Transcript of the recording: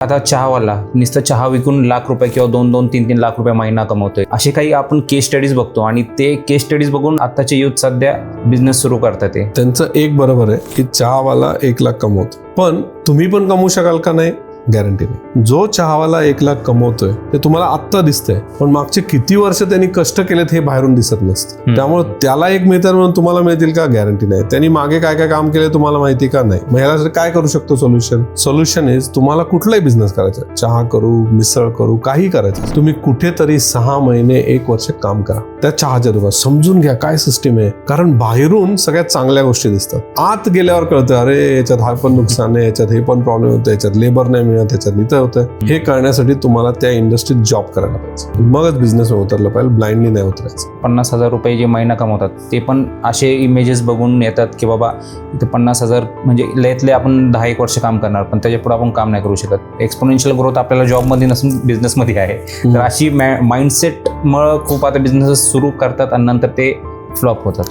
आता चहावाला नुसतं चहा विकून लाख रुपये किंवा 2-2, 3-3 लाख रुपये महिना कमवतोय, असे काही आपण केस स्टडीज बघतो आणि ते केस स्टडीज बघून आताचे युथ सध्या बिझनेस सुरू करतात. त्यांचं एक बरोबर आहे की चहावाला 1 लाख कमवतो, पण तुम्ही पण कमवू शकाल का? नाही, गॅरंटी नाही. जो चहावाला 1 लाख कमवतोय ते तुम्हाला आत्ता दिसतंय, पण मागचे किती वर्ष त्यांनी कष्ट केलेत हे बाहेरून दिसत नसतं. त्यामुळे त्याला एक मिळतात म्हणून तुम्हाला मिळतील का? गॅरंटी नाही. त्यांनी मागे काय काय काम केले तुम्हाला माहिती का? नाही. मग ह्याला काय करू शकतो? सोल्युशन इज तुम्हाला कुठलाही बिझनेस करायचा, चहा करू, मिसळ करू, काही करायचं, तुम्ही कुठेतरी 6 महिने 1 वर्ष काम करा त्या चहाच्या दुकानात. समजून घ्या काय सिस्टीम आहे, कारण बाहेरून सगळ्यात चांगल्या गोष्टी दिसतात, आत गेल्यावर कळतं अरे याच्यात हा पण नुकसान आहे, याच्यात हे पण प्रॉब्लेम होतं, याच्यात लेबर नाही मिळत, त्याच्यात इथं होतं. हे कळण्यासाठी तुम्हाला त्या इंडस्ट्रीत जॉब करायला पाहिजे, मगच बिझनेस उतरलं पाहिजे, ब्लाइंडली नाही उतरायचं. 50,000 रुपये जे महिना कमवतात ते पण असे इमेजेस बघून येतात की बाबा इथे 50,000 म्हणजे लयतले आपण 10-1 वर्ष काम करणार, पण त्याच्या पुढे आपण काम नाही करू शकत. एक्सपोनेन्शियल ग्रोथ आपल्याला जॉबमध्ये नसून बिझनेसमध्ये आहे. तर अशी माइंडसेट मुळे खूप आता बिझनेस सुरू करतात आणि नंतर ते फ्लॉप होतात.